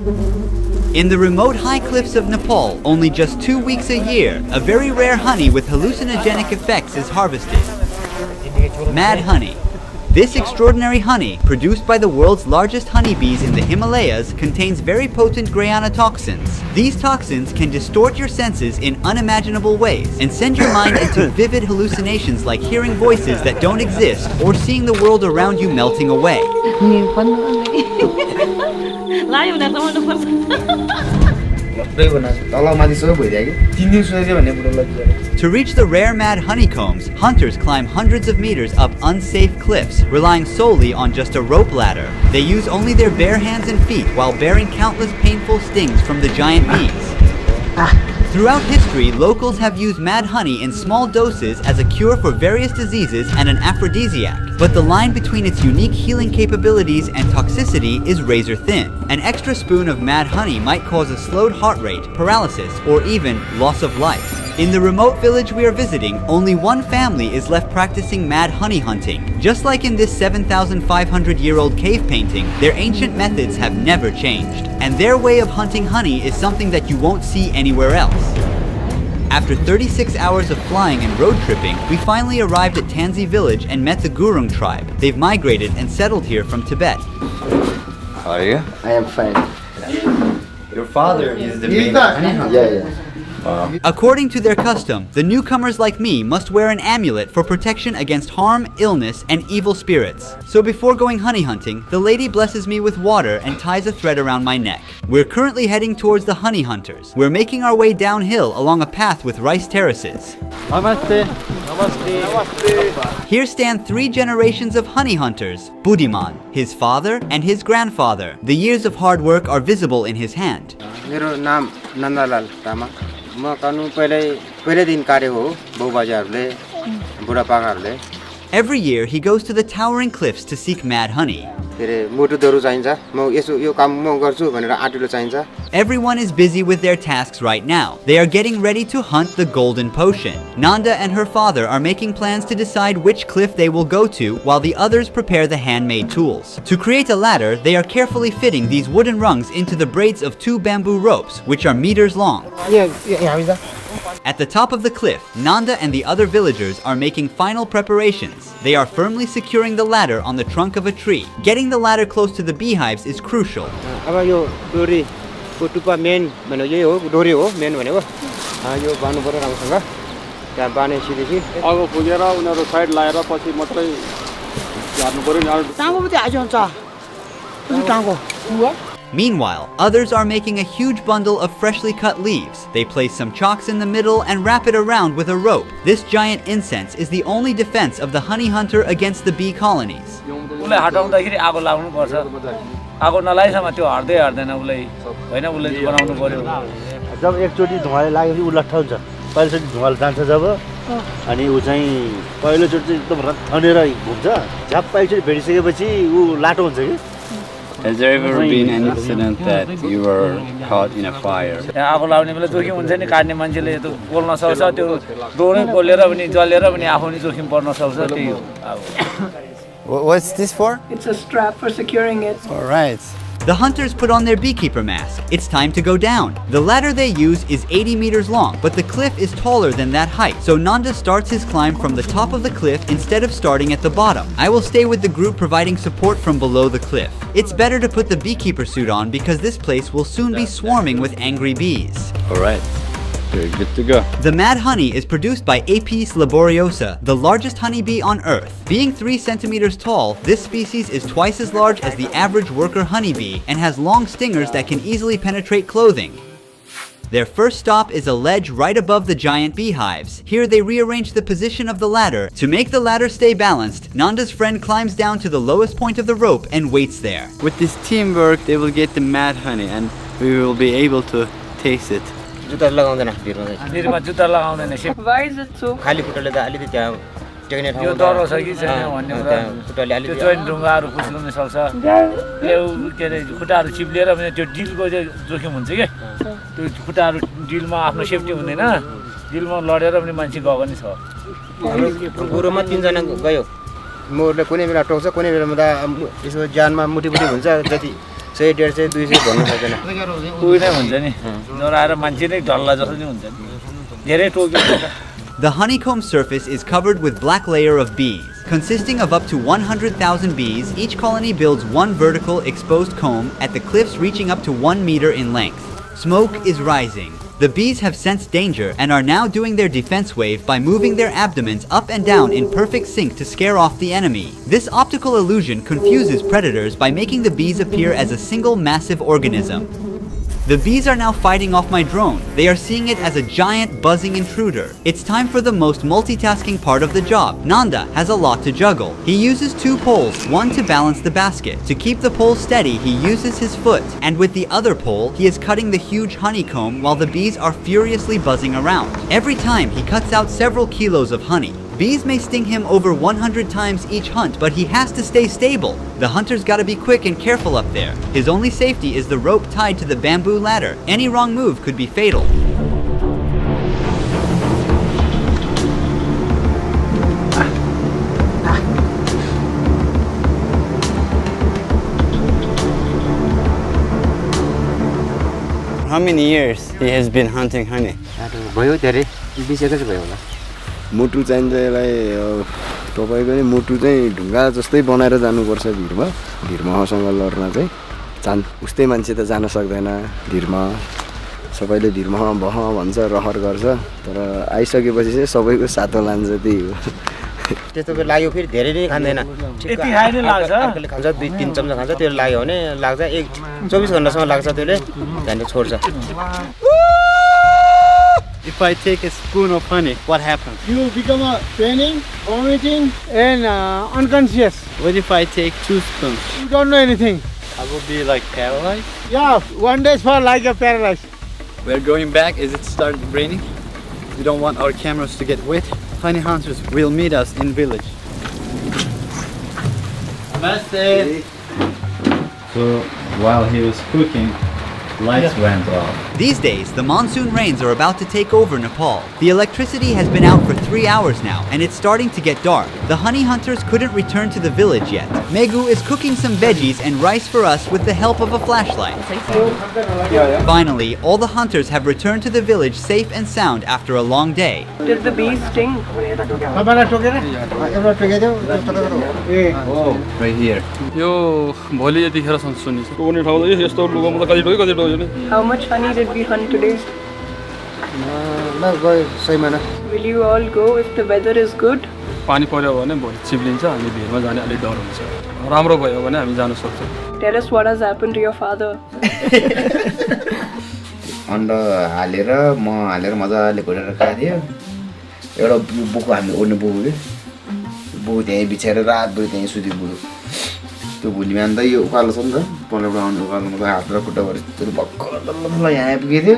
In the remote high cliffs of Nepal, only just 2 weeks a year, a very rare honey with hallucinogenic effects is harvested. Mad honey. This extraordinary honey, produced by the world's largest honeybees in the Himalayas, contains very potent guaiana toxins. These toxins can distort your senses in unimaginable ways and send your mind into vivid hallucinations like hearing voices that don't exist or seeing the world around you melting away. To reach the rare mad honeycombs, hunters climb hundreds of meters up unsafe cliffs, relying solely on just a rope ladder. They use only their bare hands and feet while bearing countless painful stings from the giant bees. Throughout history, locals have used mad honey in small doses as a cure for various diseases and an aphrodisiac. But the line between its unique healing capabilities and toxicity is razor thin. An extra spoon of mad honey might cause a slowed heart rate, paralysis, or even loss of life. In the remote village we are visiting, only one family is left practicing mad honey hunting. Just like in this 7,500-year-old cave painting, their ancient methods have never changed. And their way of hunting honey is something that you won't see anywhere else. After 36 hours of flying and road tripping, we finally arrived at Tansi village and met the Gurung tribe. They've migrated and settled here from Tibet. How are you? I am fine. Your father is the main honey hunter. Yeah. According to their custom, the newcomers like me must wear an amulet for protection against harm, illness, and evil spirits. So before going honey hunting, the lady blesses me with water and ties a thread around my neck. We're currently heading towards the honey hunters. We're making our way downhill along a path with rice terraces. Namaste. Namaste. Namaste. Here stand 3 generations of honey hunters. Budiman, his father, and his grandfather. The years of hard work are visible in his hand. मेरो नाम नन्दलाल तामाङ म कानुन पहिले दिन काटेको हो बाउबाजेहरूले बुढापाकाहरूले Every year he goes to the towering cliffs to seek mad honey. मोटुदहरू चाहिन्छ म यसो यो काम म गर्छु भनेर आँटिलो चाहिन्छ. Everyone is busy with their tasks right now. They are getting ready to hunt the golden potion. Nanda and her father are making plans to decide which cliff they will go to while the others prepare the handmade tools. To create a ladder, they are carefully fitting these wooden rungs into the braids of 2 bamboo ropes, which are meters long. At the top of the cliff, Nanda and the other villagers are making final preparations. They are firmly securing the ladder on the trunk of a tree. Getting the ladder close to the beehives is crucial. अब यो डोरी को टुप्पा main भनेको यही हो डोरी हो main भनेको यो बान्नु पर्यो राम्रोसँग त्यहाँ बानेपछि अगो पुगेर उनीहरु साइड लाएर पछि मात्रै झार्नु पर्यो नि टाङो पनि आइन्छ टाङो Meanwhile, others are making a huge bundle of freshly cut leaves. They place some chalks in the middle and wrap it around with a rope. This giant incense is the only defense of the honey hunter against the bee colonies. उले हटाउँदाखेरि आगो लाग्नु पर्छ आगो नलाइसम्म त्यो हट्दै हट्दैन उले हैन उले बनाउनु पर्यो जब एकचोटी धुवाले लाग्यो उ लट्ठ हुन्छ पहिलोचोटी धुवाले जान्छ जब अनि उ चाहिँ पहिलोचोटी एकदम रथनेर घुम्छ झ्याप्प एकचोटी भेटिसकेपछि उ लाटो हुन्छ के. Has there ever been an incident that you were caught in a fire? आगो लाग्ने बेला जोखिम हुन्छ नि काट्ने मान्छेले त्यो बोल्न सक्छ त्यो दोरै बोलेर पनि जलेर पनि आफू नि जोखिम पर्न सक्छ त्यही हो अब. What's this for? It's a strap for securing it. All right. The hunters put on their beekeeper mask. It's time to go down. The ladder they use is 80 meters long, but the cliff is taller than that height. So Nanda starts his climb from the top of the cliff instead of starting at the bottom. I will stay with the group providing support from below the cliff. It's better to put the beekeeper suit on because this place will soon be swarming with angry bees. All right. You're good to go. The mad honey is produced by Apis laboriosa, the largest honeybee on Earth. Being 3 centimeters tall, this species is twice as large as the average worker honeybee and has long stingers that can easily penetrate clothing. Their first stop is a ledge right above the giant beehives. Here they rearrange the position of the ladder. To make the ladder stay balanced, Nanda's friend climbs down to the lowest point of the rope and waits there. With this teamwork, they will get the mad honey and we will be able to taste it. जुत्ता लगाउँदैन निरमा जुत्ता लगाउँदैन SIP Why is it so? खाली खुट्टाले त अलिकति त्यहाँ टेक्ने ठाउँ यो डर छ कि छैन भन्ने कुरा खुट्टाले त्यो जोइन ढुङ्गाहरू खुस्किन सक्छ यो के रे खुट्टाहरू चिप्लेर पनि त्यो डिलको चाहिँ जोखिम हुन्छ के त्यो खुट्टाहरू डिलमा आफ्नो सेफ्टी हुँदैन डिलमा लडेर पनि मान्छे गएको नि छ गुरुमा 3 जना गयो मोरले कुनै बेला टोक्छ कुनै बेला त यसो ज्यानमा मुटिमुटी हुन्छ जति 100 150 200 भन्नु सक्दैन कोही नै हुन्छ नि नराएर मान्छे नै ढल्ला जस्तो नि हुन्छ नि धेरै टोक्यो हुन्छ The honeycomb surface is covered with black layer of bees. Consisting of up to 100,000 bees, each colony builds one vertical exposed comb at the cliffs reaching up to 1 meter in length. Smoke is rising. The bees have sensed danger and are now doing their defense wave by moving their abdomens up and down in perfect sync to scare off the enemy. This optical illusion confuses predators by making the bees appear as a single massive organism. The bees are now fighting off my drone. They are seeing it as a giant buzzing intruder. It's time for the most multitasking part of the job. Nanda has a lot to juggle. He uses 2 poles, one to balance the basket. To keep the pole steady, he uses his foot. And with the other pole, he is cutting the huge honeycomb while the bees are furiously buzzing around. Every time, he cuts out several kilos of honey. Bees may sting him over 100 times each hunt, but he has to stay stable. The hunter's gotta be quick and careful up there. His only safety is the rope tied to the bamboo ladder. Any wrong move could be fatal. How many years he has been hunting honey? भयो धेरै 20 एकै चाहिँ भयो होला मुटु चाहिन्छ यसलाई तपाईको नि मुटु चाहिँ ढुङ्गा जस्तै बनाएर जानुपर्छ भिरमा लड्न चाहिँ उस्तै मान्छे त जान सक्दैन भिरमा सबैले भिरमा बह भन्छ रहर गर्छ तर आइसकेपछि चाहिँ सबैको सातो लान्छ त्यही हो त्यस्तो लाग्यो फेरि धेरै नै खाँदैन यति खाइ नै लाग्छ अर्कोले खान्छ 2-3 चम्चा खान्छ त्यो लाग्यो भने लाग्छ 24 घण्टासम्म लाग्छ त्यसले त्यहाँदेखि छोड्छ If I take a spoon of honey, what happens? You become a panic, vomiting, and unconscious. What if I take 2 spoons? You don't know anything. I will be like paralyzed. Yeah, 1 day for like a paralyzed. We're going back as it started raining. We don't want our cameras to get wet. Honey hunters will meet us in village. Namaste. So while he was cooking, lights went off. These days, the monsoon rains are about to take over Nepal. The electricity has been out for 3 hours now, and it's starting to get dark. The honey hunters couldn't return to the village yet. Megu is cooking some veggies and rice for us with the help of a flashlight. Finally, all the hunters have returned to the village safe and sound after a long day. Did the bees sting? Right here. How much honey did we hunt today? Will you all go if the weather is good? पानी पर्यो भने भोलि चिप्लिन्छ अनि भिरमा जाने अलि डर हुन्छ राम्रो भयो भने हामी जान सक्छौं Tell us what has happened to your father. अन्डा हालेर म हालेर मजाले घोडेर खादियो एउटा बुको हामीले ओड्ने बुको के बुको त्यही बिछाएर रातभरि त्यही सुत्यो बुको त्यो भोलि बिहान त यो उकालो छ नि त पल्लो ब्राउन उकालोमा त हात र खुट्टा भरि त्यो भक्कर तल्ल यहाँ आइपुगेथ्यो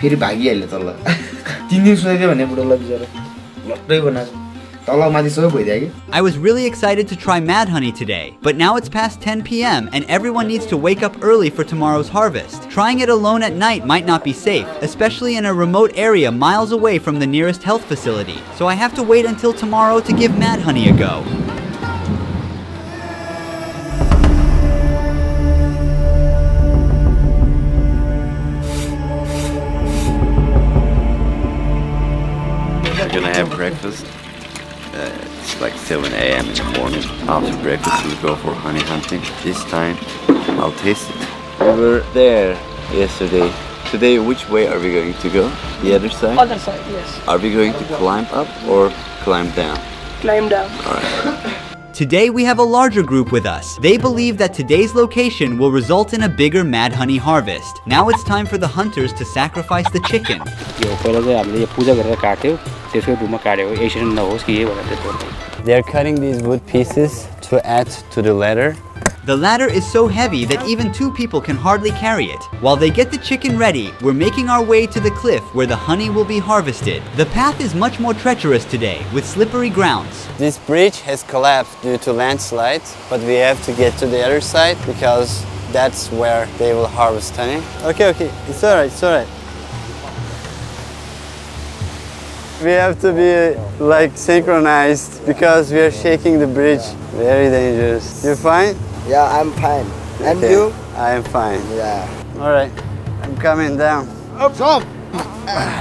फेरि भागिहाल्यो तल्ल 3 दिन सुत्यो भने बुढोलाई बिचारा लट्टै बनाछ I was really excited to try mad honey today, but now it's past 10 p.m. and everyone needs to wake up early for tomorrow's harvest. Trying it alone at night might not be safe, especially in a remote area miles away from the nearest health facility. So I have to wait until tomorrow to give mad honey a go. We're gonna have breakfast. It's like 7 a.m. in the morning. After breakfast we'll go for honey hunting. This time I'll taste it. We were there yesterday. Today which way are we going to go? The other side? Other side, yes. Are we going to climb up or climb down? Climb down. Alright. Today we have a larger group with us. They believe that today's location will result in a bigger mad honey harvest. Now it's time for the hunters to sacrifice the chicken. They are cutting these wood pieces to add to the ladder. The ladder is so heavy that even 2 people can hardly carry it. While they get the chicken ready, we're making our way to the cliff where the honey will be harvested. The path is much more treacherous today, with slippery grounds. This bridge has collapsed due to landslides, but we have to get to the other side because that's where they will harvest honey. Okay, it's alright. We have to be like synchronized because we are shaking the bridge. Very dangerous. You fine? Yeah, I'm fine. And Okay. you? I am fine. Yeah. All right, I'm coming down. Stop!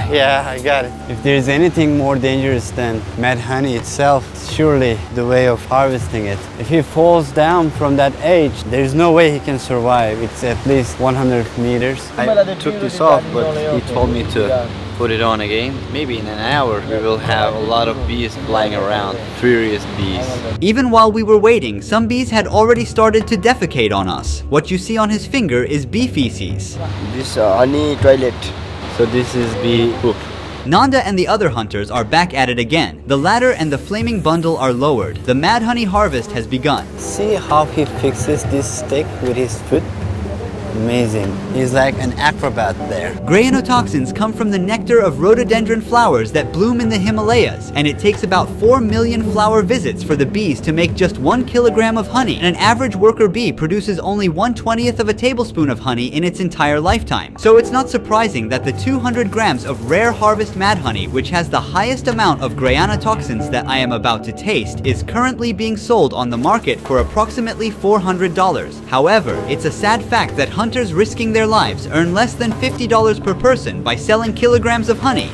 Yeah, I got it. If there's anything more dangerous than mad honey itself, surely the way of harvesting it. If he falls down from that edge, there's no way he can survive. It's at least 100 meters. I took this off, but he told me to put it on again. Maybe in an hour we will have a lot of bees flying around, furious bees. Even while we were waiting, some bees had already started to defecate on us. What you see on his finger is bee feces. This honey toilet. So this is bee poop. Nanda and the other hunters are back at it again. The ladder and the flaming bundle are lowered. The mad honey harvest has begun. See how he fixes this stick with his foot? Amazing. He's like an acrobat there. Granotoxins come from the nectar of rhododendron flowers that bloom in the Himalayas, and it takes about 4 million flower visits for the bees to make just 1 kilogram of honey. And an average worker bee produces only 1/20th of a tablespoon of honey in its entire lifetime. So it's not surprising that the 200 grams of rare harvest mad honey, which has the highest amount of granotoxins that I am about to taste, is currently being sold on the market for approximately $400. However, it's a sad fact that hunters risking their lives earn less than $50 per person by selling kilograms of honey.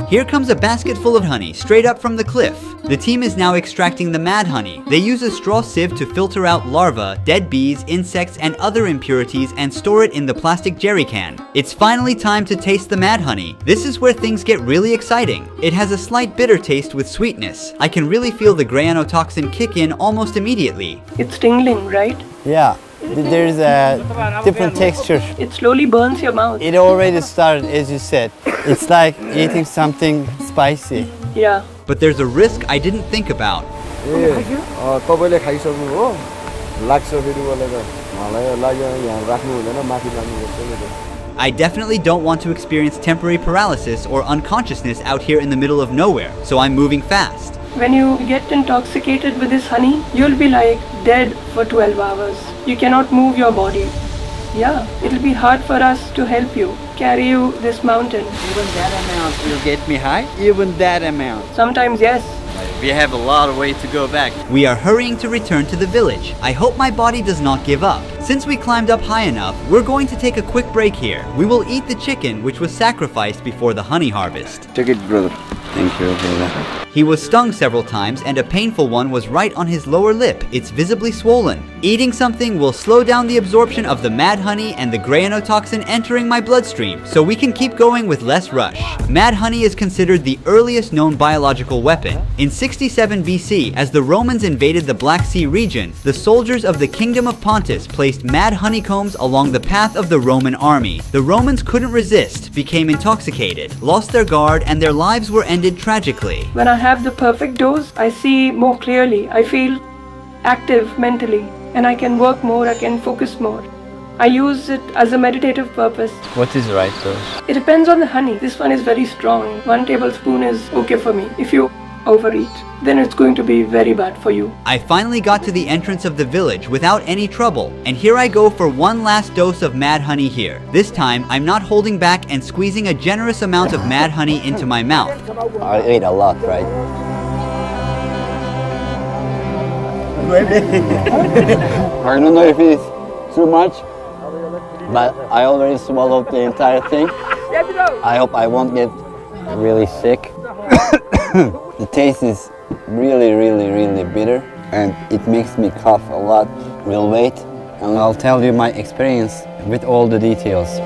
Here comes a basket full of honey straight up from the cliff. The team is now extracting the mad honey. They use a straw sieve to filter out larvae, dead bees, insects, and other impurities and store it in the plastic jerry can. It's finally time to taste the mad honey. This is where things get really exciting. It has a slight bitter taste with sweetness. I can really feel the granotoxin kick in almost immediately. It's tingling, right? Yeah, there's a different texture. It slowly burns your mouth. It already started, as you said. It's like eating something spicy. Yeah. But there's a risk I didn't think about. तपाईले खाइसक्नुभयो लाग्छ फेरि मलाई त मलाई लाग्यो यहाँ राख्नु हुँदैन माथि लानुपर्छ नि त I definitely don't want to experience temporary paralysis or unconsciousness out here in the middle of nowhere, so I'm moving fast. When you get intoxicated with this honey, you'll be like dead for 12 hours. You cannot move your body. Yeah, it'll be hard for us to help you, carry you this mountain. Even that amount will get me high? Even that amount? Sometimes yes. We have a lot of way to go back. We are hurrying to return to the village. I hope my body does not give up. Since we climbed up high enough, we're going to take a quick break here. We will eat the chicken which was sacrificed before the honey harvest. Take it, brother. Thank you, Gila. He was stung several times and a painful one was right on his lower lip. It's visibly swollen. Eating something will slow down the absorption of the mad honey and the granotoxin entering my bloodstream, so we can keep going with less rush. Mad honey is considered the earliest known biological weapon. In 67 BC, as the Romans invaded the Black Sea region, the soldiers of the Kingdom of Pontus placed mad honeycombs along the path of the Roman army. The Romans couldn't resist, became intoxicated, lost their guard, and their lives were ended tragically. When I have the perfect dose, I see more clearly. I feel active mentally, and I can work more, I can focus more. I use it as a meditative purpose. What is right dose? It depends on the honey. This one is very strong. 1 tablespoon is okay for me. If you overeat, then it's going to be very bad for you. I finally got to the entrance of the village without any trouble, and here I go for one last dose of mad honey here. This time, I'm not holding back and squeezing a generous amount of mad honey into my mouth. I ate a lot, right? I don't know if it's too much, but I already swallowed the entire thing. I hope I won't get really sick. The taste is really, really, really bitter, and it makes me cough a lot. We'll wait, and I'll tell you my experience with all the details.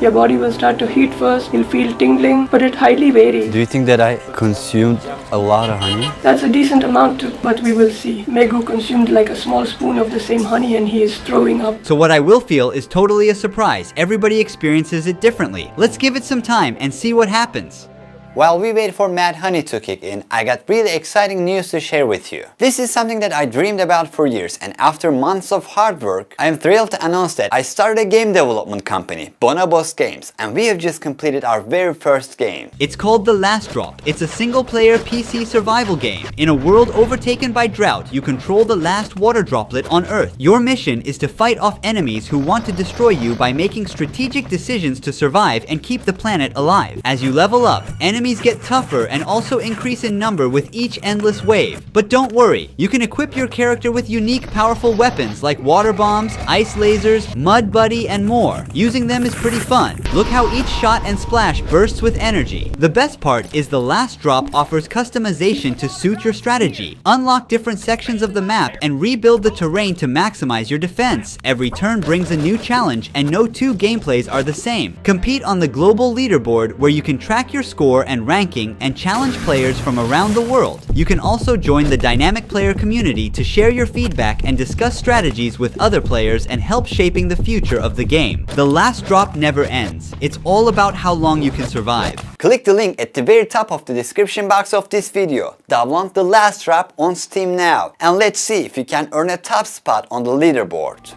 Your body will start to heat first, you'll feel tingling, but it highly varies. Do you think that I consumed a lot of honey? That's a decent amount too, but we will see. Megu consumed like a small spoon of the same honey and he is throwing up. So what I will feel is totally a surprise. Everybody experiences it differently. Let's give it some time and see what happens. While we wait for mad honey to kick in, I got really exciting news to share with you. This is something that I dreamed about for years, and after months of hard work, I am thrilled to announce that I started a game development company, Bonobos Games, and we have just completed our very first game. It's called The Last Drop. It's a single-player PC survival game. In a world overtaken by drought, you control the last water droplet on Earth. Your mission is to fight off enemies who want to destroy you by making strategic decisions to survive and keep the planet alive. As you level up, enemies enemies get tougher and also increase in number with each endless wave. But don't worry, you can equip your character with unique powerful weapons like water bombs, ice lasers, mud buddy, and more. Using them is pretty fun. Look how each shot and splash bursts with energy. The best part is the last drop offers customization to suit your strategy. Unlock different sections of the map and rebuild the terrain to maximize your defense. Every turn brings a new challenge and no two gameplays are the same. Compete on the global leaderboard where you can track your score and ranking and challenge players from around the world. You can also join the dynamic player community to share your feedback and discuss strategies with other players and help shaping the future of the game. The last drop never ends. It's all about how long you can survive. Click the link at the very top of the description box of this video. Download the last drop on Steam now and let's see if you can earn a top spot on the leaderboard.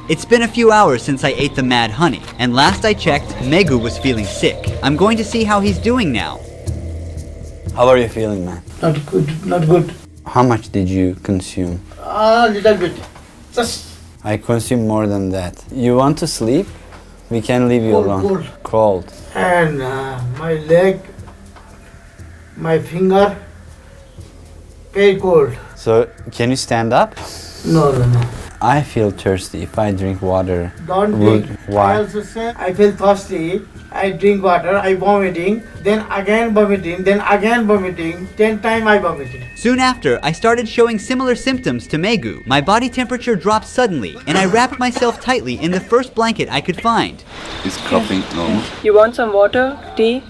It's been a few hours since I ate the mad honey, and last I checked, Megu was feeling sick. I'm going to see how he's doing now. How are you feeling, man? Not good, not good. How much did you consume? A little bit. Just I consumed more than that. You want to sleep? We can leave you alone. Cold. And my leg, my finger, very cold. So, can you stand up? No, no, no. I feel thirsty. If I drink water, Don't drink. Why? I also say I feel thirsty. I drink water, I vomiting, then again vomiting, then again vomiting. 10 times I vomited. Soon after, I started showing similar symptoms to Megu. My body temperature dropped suddenly, and I wrapped myself tightly in the first blanket I could find. Is coughing normal? You want some water, tea?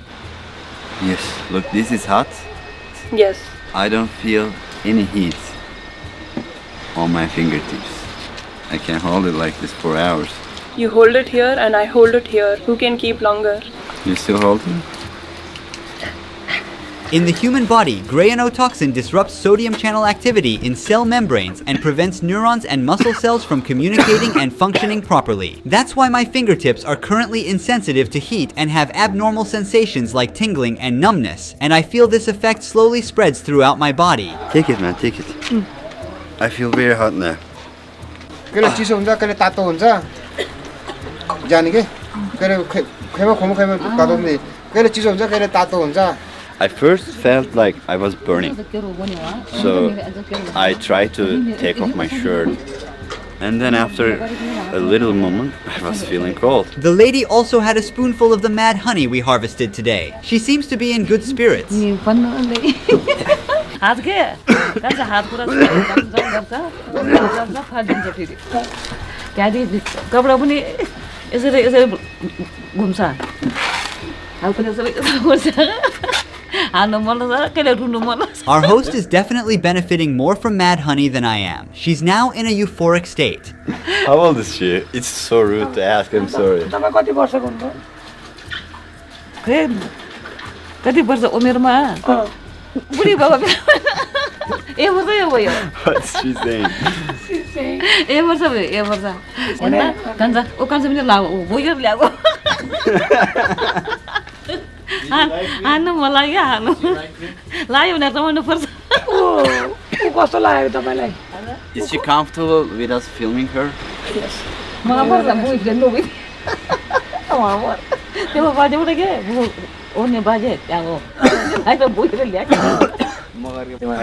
Yes. Look, this is hot. Yes. I don't feel any heat on my fingertips. I can hold it like this for hours. You hold it here and I hold it here. Who can keep longer? You still hold it? In the human body, greyanotoxin disrupts sodium channel activity in cell membranes and prevents neurons and muscle cells from communicating and functioning properly. That's why my fingertips are currently insensitive to heat and have abnormal sensations like tingling and numbness, and I feel this effect slowly spreads throughout my body. Take it, man, take it. I feel very hot now. कहिले चिसो हुन्छ कहिले तातो हुन्छ जाने के कहिले खैमा खमो खैमा तातो हुन्छ कहिले चिसो हुन्छ कहिले तातो हुन्छ I first felt like I was burning, so I tried to take off my shirt, and then after a little moment I was feeling cold. The lady also had a spoonful of the mad honey we harvested today. She seems to be in good spirits. Our host is definitely benefiting more from mad honey than I am. She's now in a euphoric state. How old is she? It's so rude to ask, I'm sorry. What's she saying? Is she comfortable with us filming her? Yes. I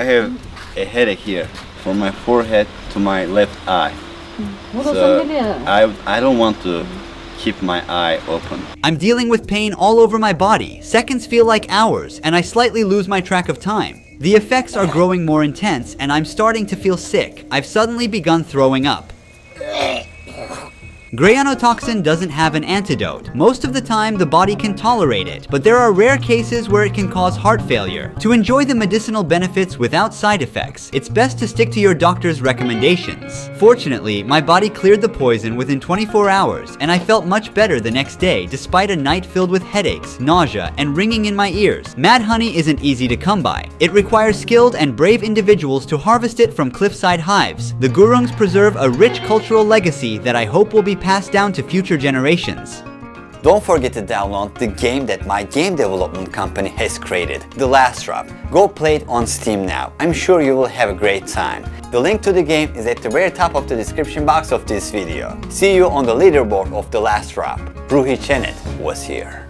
have a headache here, from my forehead to my left eye. So I don't want to keep my eye open. I'm dealing with pain all over my body. Seconds feel like hours, and I slightly lose my track of time. The effects are growing more intense, and I'm starting to feel sick. I've suddenly begun throwing up. Greyanotoxin doesn't have an antidote. Most of the time, the body can tolerate it, but there are rare cases where it can cause heart failure. To enjoy the medicinal benefits without side effects, it's best to stick to your doctor's recommendations. Fortunately, my body cleared the poison within 24 hours, and I felt much better the next day, despite a night filled with headaches, nausea, and ringing in my ears. Mad honey isn't easy to come by. It requires skilled and brave individuals to harvest it from cliffside hives. The Gurungs preserve a rich cultural legacy that I hope will be passed down to future generations. Don't forget to download the game that my game development company has created, The Last Drop. Go play it on Steam now. I'm sure you will have a great time. The link to the game is at the very top of the description box of this video. See you on the leaderboard of The Last Drop. Ruhi Chenet was here.